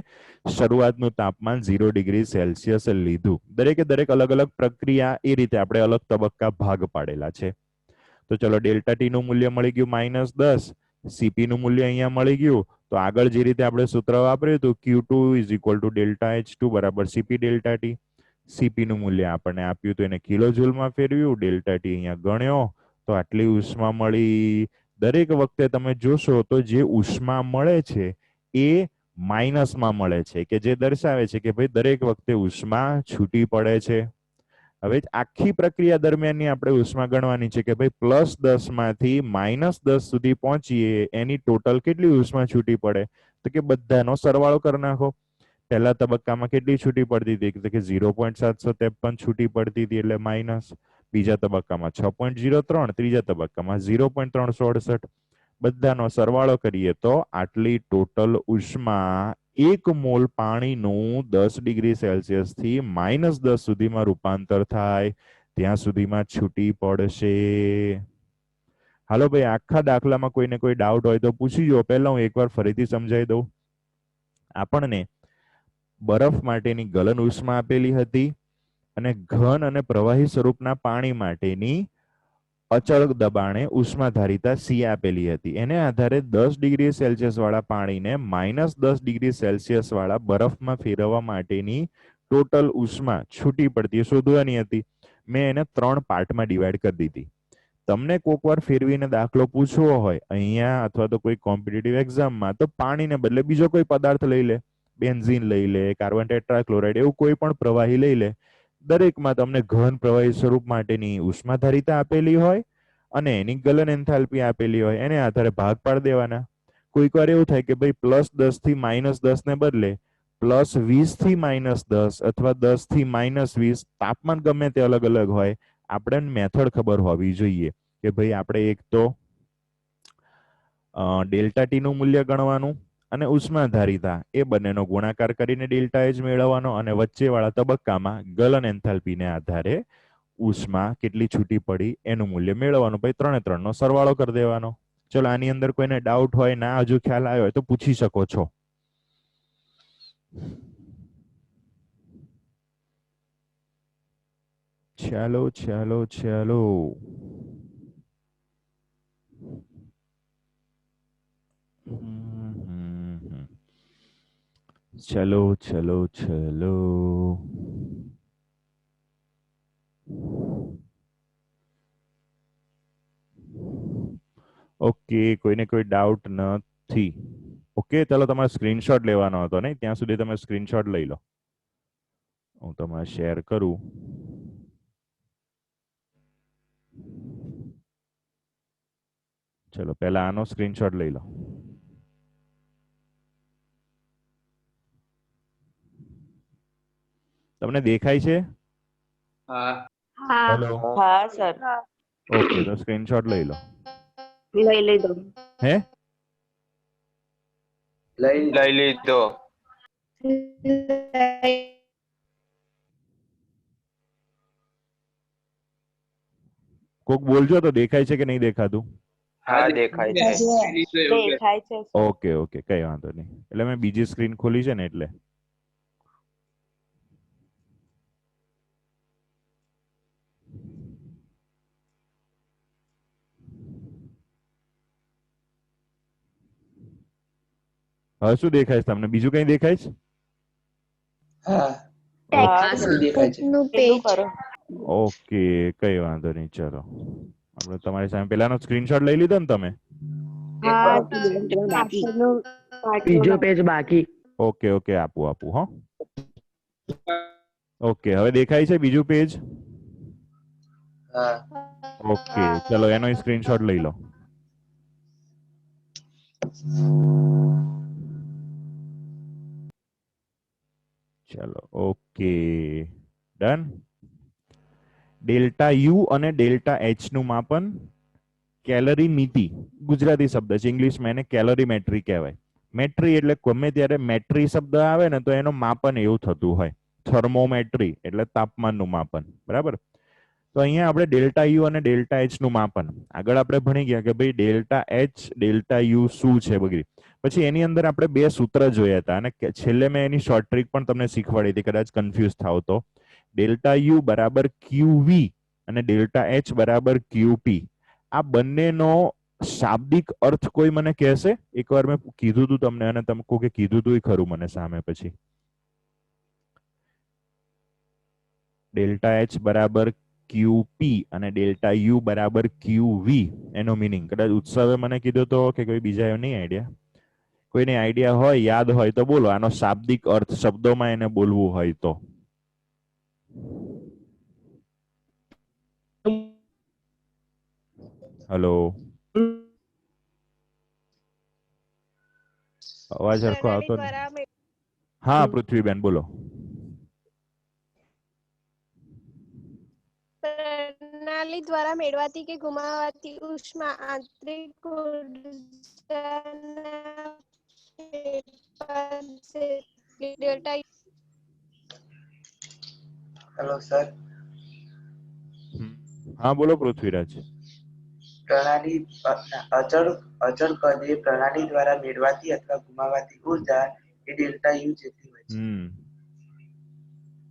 [SPEAKER 1] શરૂઆતનું તાપમાન 0 ડિગ્રી સેલ્સિયસ લીધું. દરેકે દરેક અલગ અલગ પ્રક્રિયા, એ રીતે આપણે અલગ તબક્કા ભાગ પાડેલા છે. તો ચલો ડેલ્ટા ટી નું મૂલ્ય મળી ગયું -10, સીપી નું મૂલ્ય અહીંયા મળી ગયું. તો આગળ જે રીતે આપણે સૂત્ર વાપર્યું હતું Q2 = ΔH2 બરાબર CP ડેલ્ટા ટી. સીપી નું મૂલ્ય આપણને આપ્યું તો એને કિલો જૂલમાં ફેરવ્યું, ડેલ્ટા ટી અહીંયા ગણ્યો તો આટલી ઉષ્મા મળી. દરેક વખતે તમે જોશો તો જે ઉષ્મા મળે છે એ માઇનસમાં મળે છે, કે જે દર્શાવે છે કે ભાઈ દરેક વખતે ઉષ્મા છૂટી પડે છે. હવે આખી પ્રક્રિયા દરમિયાનની આપણે ઉષ્મા ગણવાની છે કે ભાઈ +10 માંથી -10 સુધી પહોંચીએ એની ટોટલ કેટલી ઉષ્મા છૂટી પડે? તો કે બધાનો સરવાળો કરી નાખો. પહેલા તબક્કામાં કેટલી છૂટી પડતી હતી? તો કે 0.753 છૂટી પડતી હતી, એટલે માઇનસ. બીજા તબક્કામાં 6.03, ત્રીજા તબક્કામાં 0.368. બધાનો સરવાળો કરીએ તો આટલી ટોટલ ઉષ્મા 1 મોલ પાણીનું 10 ડિગ્રી સેલ્સિયસ થી -10 સુધીમાં રૂપાંતર થાય ત્યાં સુધીમાં છૂટી પડશે. હાલો ભાઈ, આખા દાખલામાં કોઈને કોઈ ડાઉટ હોય તો પૂછી જો. પહેલા હું એકવાર ફરીથી સમજાવી દઉં. આપણને બરફ માટેની ગલન ઉષ્મા આપેલી હતી અને ઘન અને પ્રવાહી સ્વરૂપના પાણી માટેની અચળ દબાણે ઉષ્માધારિતા C આપેલી હતી. એને આધારે 10 ડિગ્રી સેલ્સિયસ વાળા પાણીને -10 ડિગ્રી સેલ્સિયસ વાળા બરફમાં ફેરવવા માટેની ટોટલ ઉષ્મા છૂટી પડતી શોધવાની હતી. મેં એને 3 પાર્ટમાં ડિવાઈડ કરી દીધી. તમને કોક વાર ફેરવીને દાખલો પૂછવો હોય અહીંયા અથવા તો કોઈ કોમ્પિટિટિવ એક્ઝામમાં, તો પાણીને બદલે બીજો કોઈ પદાર્થ લઈ લે, બેન્ઝીન લઈ લે, કાર્બન ટેટ્રાક્લોરાઇડ, એવું કોઈ પણ પ્રવાહી લઈ લે. દરેકમાં તમને ઘન પ્રવાહી સ્વરૂપ માટેની ઉષ્માધારિતા આપેલી હોય અને એની ગલન એન્થાલ્પી આપેલી હોય. એને આધારે ભાગ પાડી દેવાના. કોઈક વાર એવું થાય કે ભાઈ +10 થી -10 ને બદલે +20 થી -10 અથવા 10 થી -20, તાપમાન ગમે તે અલગ અલગ હોય, આપણને મેથડ ખબર હોવી જોઈએ કે ભાઈ આપણે એક તો ડેલ્ટા ટી નું મૂલ્ય ગણવાનું અને ઉષ્માધારિતા, એ બંનેનો ગુણાકાર કરીને ડેલ્ટા એચ મેળવવાનો અને વચ્ચેવાળા તબક્કામાં ગલન એન્થાલ્પીને આધારે ઉષ્મા કેટલી છૂટી પડી એનું મૂલ્ય મેળવવાનું. પછી 3 નો સરવાળો કરી દેવાનો. ચલો આની અંદર કોઈને ડાઉટ હોય, ના હજુ ખ્યાલ આવ્યો હોય તો પૂછી શકો છો. ચાલો ચાલો ચાલો. ચલો ચલો ચલો. ઓકે, કોઈને કોઈ ડાઉટ નથી? ઓકે, ચાલો તમારે સ્ક્રીનશોટ લેવાનો હતો ને, ત્યાં સુધી તમે સ્ક્રીનશોટ લઈ લો. હું તમારે શેર કરું. ચલો પહેલા આનો સ્ક્રીનશોટ લઈ લો. તમને દેખાય છે?
[SPEAKER 2] હા
[SPEAKER 1] હેલો.
[SPEAKER 4] હા સર,
[SPEAKER 1] ઓકે, તો સ્ક્રીનશોટ લઈ લો.
[SPEAKER 4] લઈ લીધો.
[SPEAKER 1] હે?
[SPEAKER 2] લઈ લીધો.
[SPEAKER 1] કોક બોલજો તો દેખાય છે કે નહીં દેખાતું?
[SPEAKER 2] હા દેખાય છે.
[SPEAKER 4] દેખાય છે સર.
[SPEAKER 1] ઓકે ઓકે, કઈ વાંધો નહીં. એટલે મેં બીજી સ્ક્રીન ખોલી છે ને એટલે. હવે શું દેખાય છે તમને? બીજું કઈ દેખાય છે?
[SPEAKER 3] હા
[SPEAKER 4] હા,
[SPEAKER 3] શું દેખાય છે?
[SPEAKER 4] પેલું કરો.
[SPEAKER 1] ઓકે, કઈ વાંધો નહીં. ચલો આપણે તમારી સામે પેલાનો સ્ક્રીનશોટ લઈ લીધો ને તમે?
[SPEAKER 4] હા,
[SPEAKER 3] બાકી
[SPEAKER 4] પાછળનું
[SPEAKER 5] બીજો પેજ બાકી.
[SPEAKER 1] ઓકે ઓકે, આપું આપું. હો, ઓકે, હવે દેખાય છે બીજું પેજ?
[SPEAKER 2] હા
[SPEAKER 1] ઓકે, ચલો એનો સ્ક્રીનશોટ લઈ લો. ચલો ઓકે, ડન. ડેલ્ટા યુ અને ડેલ્ટા એચ નું માપન કેલરી મિતિ ગુજરાતી શબ્દ છે, ઇંગ્લિશમાં એને કેલોરીમેટ્રી કહેવાય. મેટ્રી એટલે ગમે ત્યારે મેટ્રી શબ્દ આવે ને તો એનું માપન એવું થતું હોય. થર્મોમેટ્રી એટલે તાપમાનનું માપન, બરાબર. તો અહીંયા આપણે ડેલ્ટા યુ અને ડેલ્ટા એચ નું માપન આગળ આપણે ભણી ગયા કે ભાઈ ડેલ્ટા એચ ડેલ્ટા યુ શું છે વગેરે. પછી એની અંદર આપણે બે સૂત્ર જોયા હતા અને છેલ્લે મેં એની શોર્ટ ટ્રીક પણ તમને શીખવાડી હતી, કદાચ કન્ફ્યુઝ થાવ તો. ડેલ્ટા યુ બરાબર QV અને ડેલ્ટા એચ બરાબર QP. આ બંનેનો શાબ્દિક અર્થ કોઈ મને કહેશે? એકવાર મેં કીધું હતું તમને અને તમે કોકે કીધું હતું ખરું મને સામે. પછી ડેલ્ટા એચ બરાબર QP અને ડેલ્ટા યુ બરાબર QV એનો મીનિંગ કદાચ ઉત્સવે મને કીધું તો કે કોઈ બીજા નહીં આઈડિયા? કોઈને આઈડિયા હોય, યાદ હોય તો બોલો. આનો શાબ્દિક અર્થ શબ્દોમાં એને બોલવું હોય તો. હેલો, અવાજ હરખો આવતો નથી. હા પૃથ્વીબેન બોલો.
[SPEAKER 6] પ્રણાલી દ્વારા મેળવાતી કે ગુમાવાતી ઉષ્મા આંતરિક ઉર્જાના ફેરફાર છે. ડેલ્ટા
[SPEAKER 7] હેલો સર,
[SPEAKER 1] હા બોલો પૃથ્વીરાજ.
[SPEAKER 7] પ્રણાલી અચળ કદે પ્રણાલી દ્વારા મેળવાતી અથવા ગુમાવાતી ઉર્જા એ ડેલ્ટા યુ જેટલી હોય છે.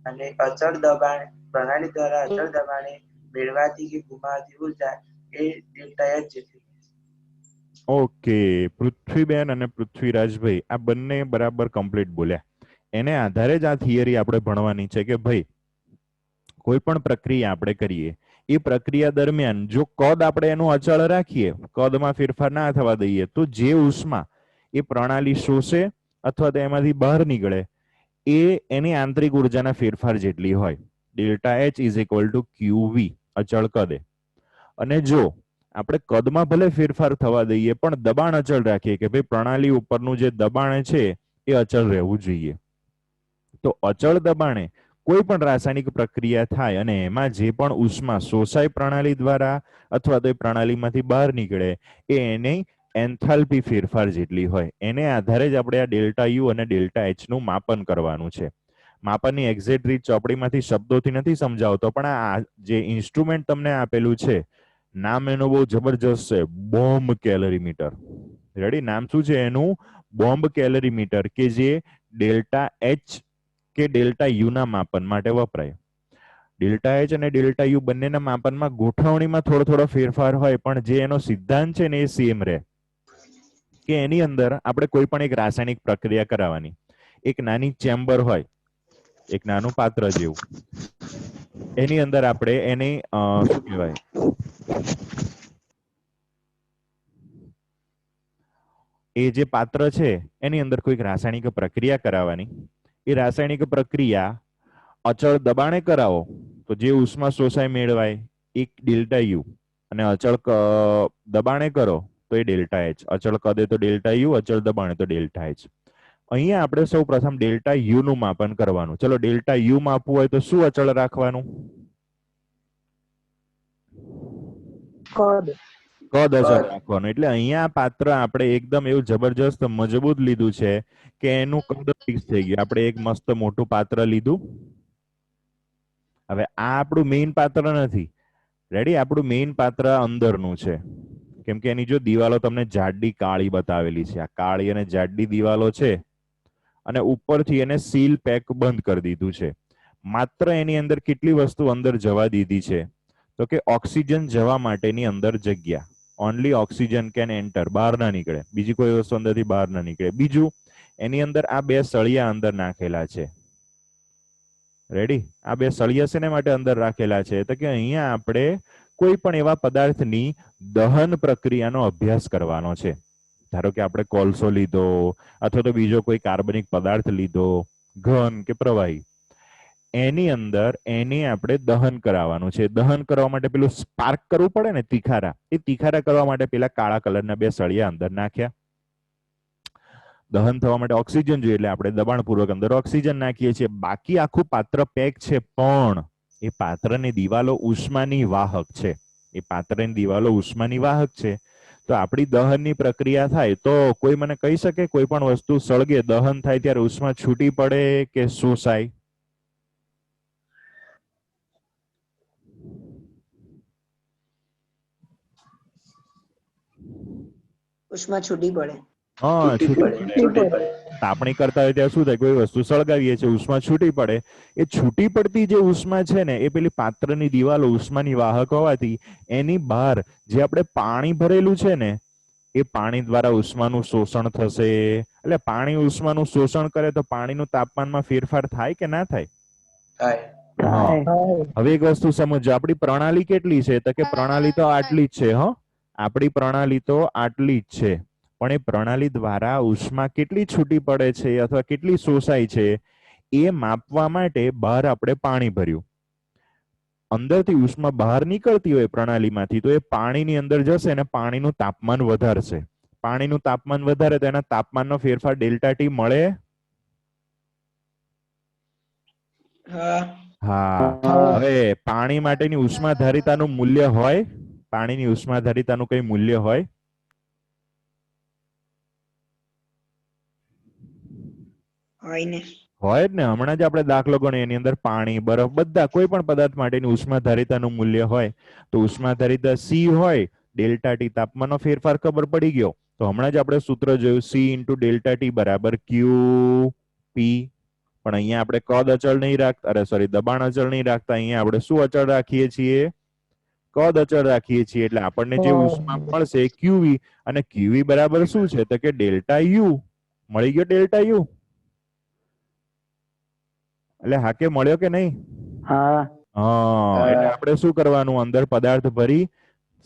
[SPEAKER 7] અને અચળ દબાણ પ્રણાલી દ્વારા અચળ દબાણે મેળવાતી કે ગુમાવાતી ઉર્જા એ ડેલ્ટા એચ જેટલી હોય છે.
[SPEAKER 1] ઓકે, પૃથ્વીબેન અને પૃથ્વીરાજભાઈ આ બંને બરાબર કમ્પ્લીટ બોલ્યા. એને આધારે જ આ થિયરી આપણે ભણવાની છે કે ભાઈ કોઈ પણ પ્રક્રિયા આપણે કરીએ એ પ્રક્રિયા દરમિયાન જો કદ આપણે એનું અચળ રાખીએ, કદમાં ફેરફાર ના થવા દઈએ, તો જે ઉષ્મા એ પ્રણાલી શોષે અથવા તો એમાંથી બહાર નીકળે એ એની આંતરિક ઉર્જાના ફેરફાર જેટલી હોય. Delta H is equal to QV અચળ કદે. અને જો આપણે કદમાં ભલે ફેરફાર થવા દઈએ પણ દબાણ અચળ રાખીએ કે ભાઈ પ્રણાલી ઉપરનું જે દબાણ છે એ અચળ રહેવું જોઈએ, તો અચળ દબાણે કોઈ પણ રાસાયણિક પ્રક્રિયા થાય અને એમાં જે પણ ઉષ્મા શોષાય પ્રણાલી દ્વારા અથવા તો એ પ્રણાલીમાંથી બહાર નીકળે એ એની એન્થાલ્પી ફેરફાર જેટલી હોય. એને આધારે જ આપણે આ ડેલ્ટા યુ અને ડેલ્ટા એચ નું માપન કરવાનું છે. માપનની એક્ઝેક્ટ રીત ચોપડીમાંથી શબ્દોથી નથી સમજાવતો, પણ આ જે ઇન્સ્ટ્રુમેન્ટ તમને આપેલું છે નામ એનું બહુ જબરજસ્ત છે, બોમ્બ કેલરીમીટર. રેડી? નામ શું છે એનું? બોમ્બ કેલરીમીટર, કે જે delta H K delta you ના માપન માટે વપરાય. ડેલ્ટા એચ અને ડેલ્ટા યુ બંનેના માપનમાં ગોઠવણીમાં થોડો થોડો ફેરફાર હોય, પણ જે એનો સિદ્ધાંત છે ને એ સેમ રહે. કે એની અંદર આપણે કોઈ પણ એક રાસાયણિક પ્રક્રિયા કરાવવાની, એક નાની ચેમ્બર હોય, એક નાનું પાત્ર જેવું, એની અંદર આપણે એની શું કહેવાય એ જે પાત્ર છે એની અંદર કોઈક રાસાયણિક પ્રક્રિયા કરાવવાની. એ રાસાયણિક પ્રક્રિયા અચળ દબાણે કરાવો તો જે ઉષ્મા શોષાય મેળવાય એક ડેલ્ટા યુ, અને અચળ દબાણે કરો તો એ ડેલ્ટા એચ. અચળ કદે તો ડેલ્ટા યુ, અચળ દબાણે તો ડેલ્ટા એચ. અહીંયા આપણે સૌ પ્રથમ ડેલ્ટા યુ નું માપન કરવાનું. ચલો ડેલ્ટા યુ માપવું હોય તો શું અચળ રાખવાનું? કદ અચળ રાખવાનું. એટલે અહીંયા પાત્ર આપણે એકદમ એવું જબરજસ્ત મજબૂત લીધું છે કે એનું કદ ફિક્સ થઈ ગયું. આપણે એક મસ્ત મોટું પાત્ર લીધું. હવે આ આપણું મેઇન પાત્ર નથી. રેડી? આપણું મેઇન પાત્ર અંદરનું છે, કેમ કે એની જો દિવાલો તમને જાડી કાળી બતાવેલી છે. આ કાળી અને જાડી દિવાલો છે, અને ઉપરથી એને સીલ પેક બંધ કરી દીધું છે. માત્ર એની અંદર કેટલી વસ્તુ અંદર જવા દીધી છે તો કે ઓક્સિજન જવા માટેની અંદર જગ્યા. ઓનલી ઓક્સિજન કેન એન્ટર, બહાર ના નીકળે, બીજી કોઈ વસ્તુ અંદરથી બહાર ના નીકળે. બીજું, એની અંદર આ બે સળિયા અંદર નાખેલા છે. રેડી? આ બે સળિયા શેને માટે અંદર રાખેલા છે તો કે અહીંયા આપણે કોઈ પણ એવા પદાર્થની દહન પ્રક્રિયાનો અભ્યાસ કરવાનો છે. ધારો કે આપણે કોલસો લીધો અથવા તો બીજો કોઈ કાર્બનિક પદાર્થ લીધો, ઘન કે પ્રવાહી, એની અંદર એની આપણે દહન કરાવવાનું છે. દહન કરવા માટે પેલું સ્પાર્ક કરવું પડે ને, તીખારા, એ તીખારા કરવા માટે પેલા કાળા કલરના બે સળિયા અંદર નાખ્યા. દહન થવા માટે ઓક્સિજન જોઈએ એટલે આપણે દબાણપૂર્વક અંદર ઓક્સિજન નાખીએ છીએ. બાકી આખું પાત્ર પેક છે, પણ એ પાત્રની દિવાલો ઉષ્માની વાહક છે. એ પાત્રની દિવાલો ઉષ્માની વાહક છે. તો આપણી દહનની પ્રક્રિયા થાય તો કોઈ મને કહી શકે કોઈ પણ વસ્તુ સળગે, દહન થાય ત્યારે ઉષ્મા છૂટી પડે કે શોષાય?
[SPEAKER 3] ઉષ્મા છૂટી પડે.
[SPEAKER 1] હા, છૂટી પડે. તાપણી કરતા હોય ત્યારે શું થાય? કોઈ વસ્તુ સળગાવીએ છીએ, ઉષ્મા છૂટી પડે. એ છૂટી પડતી જે ઉષ્મા છે ને, એ પેલી પાત્રની દિવાલો ઉષ્માની વાહક હોવાથી એની બહાર જે આપણે પાણી ભરેલું છે ને, એ પાણી દ્વારા ઉષ્માનું શોષણ થશે. એટલે પાણી ઉષ્માનું શોષણ કરે તો પાણીનું તાપમાનમાં ફેરફાર થાય કે ના થાય? હવે એક વસ્તુ સમજો, આપણી પ્રણાલી કેટલી છે તો કે પ્રણાલી તો આટલી જ છે. આપણી પ્રણાલી તો આટલી જ છે, પણ એ પ્રણાલી દ્વારા ઉષ્મા કેટલી છૂટી પડે છે અથવા કેટલી શોષાય છે એ માપવા માટે બહાર આપણે પાણી ભર્યું. અંદરથી ઉષ્મા બહાર નીકળતી હોય પ્રણાલીમાંથી તો એ પાણીની અંદર જશે અને પાણીનું તાપમાન વધારશે. પાણીનું તાપમાન વધારે તો એના તાપમાનનો ફેરફાર ડેલ્ટા ટી મળે. હા. હવે પાણી માટેની ઉષ્માધારિતાનું મૂલ્ય હોય? પાણીની ઉષ્માધારિતાનું કઈ મૂલ્ય હોય? હોય જ ને. હમણાં જ આપણે દાખલો ગણ્યો, એની અંદર પાણી, બરફ, બધા કોઈ પણ પદાર્થ માટેની ઉષ્માધારિતાનું મૂલ્ય હોય. તો ઉષ્માધારિતા સી હોય, ડેલ્ટા ટી તાપમાનનો ફેરફાર ખબર પડી ગયો. તો હમણાં જ આપણે સૂત્ર જોયું, સી ઇન્ટુ ડેલ્ટા ટી બરાબર ક્યુ પી. પણ અહીંયા આપણે કદ અચળ નહીં રાખતા, અરે સોરી, દબાણ અચળ નહીં રાખતા. અહીંયા આપણે શું અચળ રાખીએ છીએ? કદ અચળ રાખીએ છીએ. એટલે આપણને જે ઉષ્મા મળશે ક્યુવી, અને ક્યુવી બરાબર શું છે તો કે ડેલ્ટા યુ. મળી ગયો ડેલ્ટા યુ. એટલે હાકે મળ્યો કે નહીં? એટલે આપણે શું કરવાનું? અંદર પદાર્થ ભરી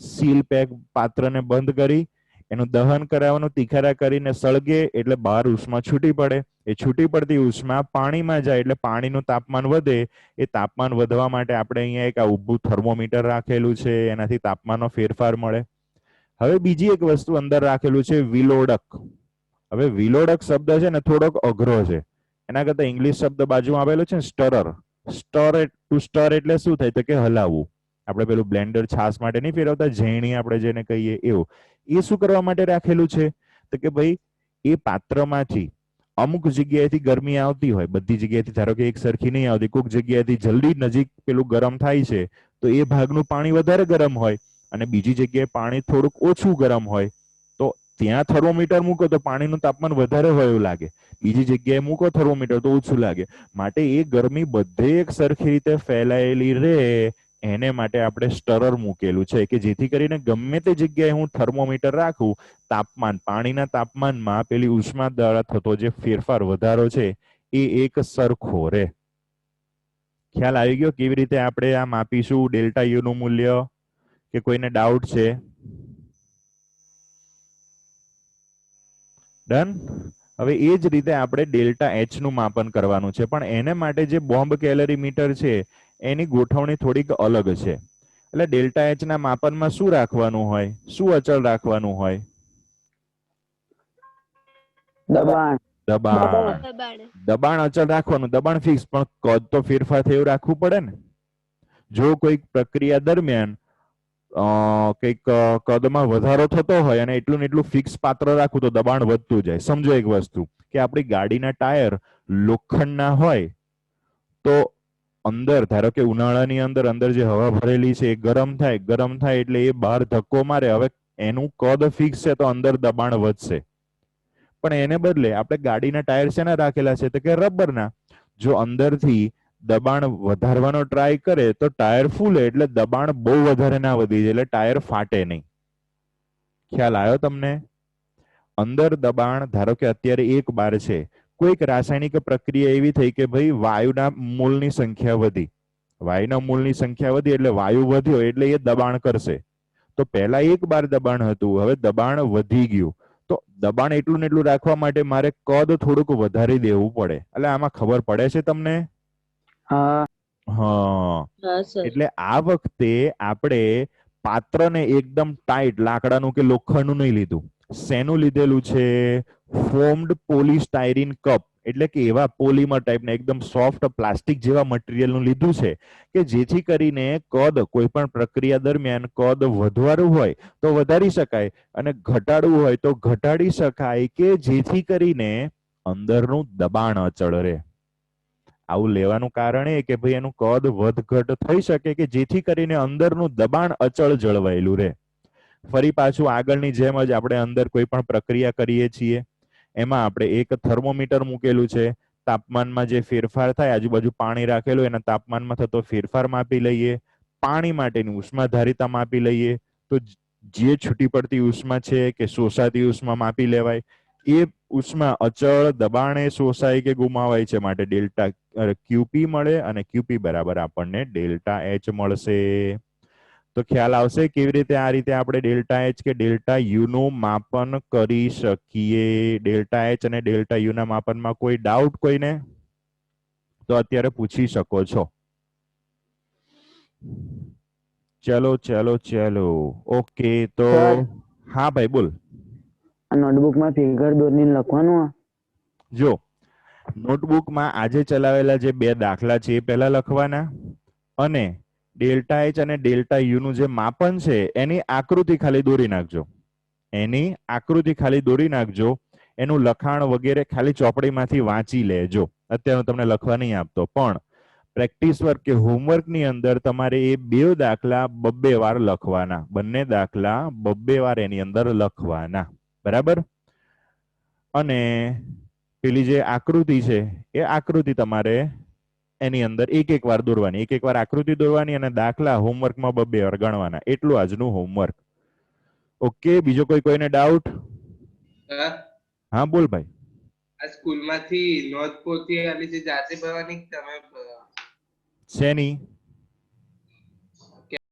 [SPEAKER 1] સીલ પેક પાત્રને બંધ કરી એનું દહન કરાવવાનું. તીખારા કરીને સળગે એટલે બહાર ઉષ્મા છૂટી પડે. એ છૂટી પડતી ઉષ્મા પાણીમાં જાય એટલે પાણીનું તાપમાન વધે. એ તાપમાન વધવા માટે આપણે અહીંયા એક આ ઊભું થર્મોમીટર રાખેલું છે, એનાથી તાપમાનનો ફેરફાર મળે. હવે બીજી એક વસ્તુ અંદર રાખેલું છે, વિલોડક. હવે વિલોડક શબ્દ છે ને થોડોક અઘરો છે. એના કરતા ઇંગ્લિશ શબ્દ બાજુમાં આવેલો છે, સ્ટરર. ટુ સ્ટર એટલે શું થાય તો કે હલાવવું. આપણે પેલું બ્લેન્ડર છાસ માટે નહીં ફેરવતા, ઝેણી આપણે જેને કહીએ એવું. એ શું કરવા માટે રાખેલું છે તો કે ભાઈ એ પાત્રમાંથી અમુક જગ્યાએથી ગરમી આવતી હોય, બધી જગ્યાએથી ધારો કે એક સરખી નહીં આવતી, કોઈક જગ્યાએથી જલ્દી નજીક પેલું ગરમ થાય છે તો એ ભાગનું પાણી વધારે ગરમ હોય, અને બીજી જગ્યાએ પાણી થોડુંક ઓછું ગરમ હોય. તો ત્યાં થર્મોમીટર મૂકો તો પાણીનું તાપમાન વધારે હોય એવું લાગે, બીજી જગ્યાએ મૂકો થર્મોમીટર તો ઓછું લાગે. માટે એ ગરમી બધે એક સરખી રીતે ફેલાયેલી રહે એને માટે આપણે સ્ટરર મૂકેલું છે કે જેથી કરીને ગમે તે જગ્યાએ હું થર્મોમીટર રાખું, તાપમાન, પાણીના તાપમાનમાં પેલી ઉષ્મા દ્વારા થતો જે ફેરફાર વધારો છે એ એક સરખો રહે. ખ્યાલ આવી ગયો કેવી રીતે આપણે આ માપીશું ડેલ્ટા યુ નું મૂલ્ય? કે કોઈને ડાઉટ છે? ડન. હવે એ જ રીતે આપણે ડેલ્ટા એચ નું માપન કરવાનું છે, પણ એને માટે જે બોમ્બ કેલરીમીટર છે એની ગોઠવણી થોડીક અલગ છે. એટલે ડેલ્ટા એચ ના માપનમાં શું રાખવાનું હોય, શું અચળ રાખવાનું હોય?
[SPEAKER 5] દબાણ.
[SPEAKER 1] દબાણ.
[SPEAKER 6] દબાણ.
[SPEAKER 1] દબાણ અચળ રાખવાનું, દબાણ ફિક્સ, પણ કદ તો ફેરફાર થયું રાખવું પડે ને. જો કોઈક પ્રક્રિયા દરમિયાન કંઈક કદમાં વધારો થતો હોય અને એટલું ને એટલું ફિક્સ પાત્ર રાખવું તો દબાણ વધતું જાય. સમજો એક વસ્તુ કે આપણી ગાડીના ટાયર લોખંડના હોય તો અંદર ધારો કે ઉનાળાની અંદર અંદર જે હવા ભરેલી છે એ ગરમ થાય એટલે એ બહાર ધક્કો મારે. હવે એનું કદ ફિક્સ છે તો અંદર દબાણ વધશે, પણ એને બદલે આપણે ગાડીના ટાયર શેના રાખેલા છે તો કે રબરના. જો અંદરથી દબાણ વધારવાનો ટ્રાય કરે તો ટાયર ફૂલે, એટલે દબાણ બહુ વધારે ના વધી જાય, એટલે ટાયર ફાટે નહીં. ખ્યાલ આવ્યો તમને? અંદર દબાણ ધારો કે અત્યારે 1 બાર છે, કોઈક રાસાયણિક પ્રક્રિયા એવી થઈ કે ભાઈ વાયુના મોલની સંખ્યા વધી, વાયુના મોલની સંખ્યા વધી એટલે વાયુ વધ્યો એટલે એ દબાણ કરશે. તો પહેલા 1 બાર દબાણ હતું, હવે દબાણ વધી ગયું, તો દબાણ એટલું ને એટલું રાખવા માટે મારે કદ થોડુંક વધારી દેવું પડે. એટલે આમાં ખબર પડે છે તમને?
[SPEAKER 5] હા.
[SPEAKER 1] હા. એટલે આ વખતે આપણે પાત્રને એકદમ ટાઈટ લાકડાનું કે લોખંડનું નહીં લીધું. શેનું લીધેલું છે? ફોર્મ્ડ પોલિસ્ટાયરીન કપ, એટલે કે એવા પોલિમર ટાઈપના એકદમ સોફ્ટ પ્લાસ્ટિક જેવા મટીરિયલનું લીધું છે કે જેથી કરીને કદ કોઈ પણ પ્રક્રિયા દરમિયાન કદ વધવાનું હોય તો વધારી શકાય અને ઘટાડવું હોય તો ઘટાડી શકાય, કે જેથી કરીને અંદરનું દબાણ અચળ રહે. આવું લેવાનું કારણ એ કે ભાઈ એનું કદ વધઘટ થઈ શકે કે જેથી કરીને અંદરનું દબાણ અચળ જળવાયેલું રહે. ફરી પાછું આગળની જેમ જ આપણે અંદર કોઈ પણ પ્રક્રિયા કરીએ છીએ એમાં આપણે એક થર્મોમીટર મૂકેલું છે. તાપમાનમાં જે ફેરફાર થાય, આજુબાજુ પાણી રાખેલું એના તાપમાનમાં થતો ફેરફાર માપી લઈએ. પાણી માટેની ઉષ્માધારિતા માપી લઈએ, તો જે છૂટી પડતી ઉષ્મા છે કે શોષાતી ઉષ્મા માપી લેવાય. એ ઉષ્મા અચળ દબાણે શોષાય કે ગુમાવાય છે માટે ડેલ્ટા ક્યુપી મળે, અને ક્યુપી બરાબર આપણને ડેલ્ટા એચ મળશે. તો ખ્યાલ આવશે કેવી રીતે આ રીતે આપણે delta H K delta you નું માપન કરી શકીએ. ડેલ્ટા એચ અને ડેલ્ટા યુ ના માપનમાં કોઈ ડાઉટ કોઈને? તો અત્યારે પૂછી શકો છો. ચલો. ઓકે, તો
[SPEAKER 5] સર.
[SPEAKER 1] હા ભાઈ બોલ.
[SPEAKER 5] નોટબુકમાં ફિગર દોરીને લખવાનું.
[SPEAKER 1] જો નોટબુકમાં આજે ચલાવેલા જે 2 દાખલા છે એ પહેલા લખવાના, અને ડેલ્ટા એચ અને ડેલ્ટા યુ નું જે માપન છે એની આકૃતિ ખાલી દોરી નાખજો. એનું લખાણ વગેરે ખાલી ચોપડીમાંથી વાંચી લેજો. અત્યારે તમને લખવા નહીં આપતો, પણ પ્રેક્ટિસ વર્ક કે હોમવર્ક ની અંદર તમારે એ 2 દાખલા 2 વાર લખવાના. બંને દાખલા 2 વાર એની અંદર લખવાના. બરાબર? અને પેલી જે આકૃતિ છે એ આકૃતિ તમારે એની અંદર એક વાર દોરવાની, એક વાર આકૃતિ દોરવાની, અને દાખલા હોમવર્કમાં 2 વાર ગણવાના. એટલું આજનું હોમવર્ક. ઓકે, બીજો કોઈને ડાઉટ? હા બોલ ભાઈ.
[SPEAKER 2] આ સ્કૂલમાંથી નોંધ પોથી આલી છે જાતે ભરવાની તમે?
[SPEAKER 1] શેની?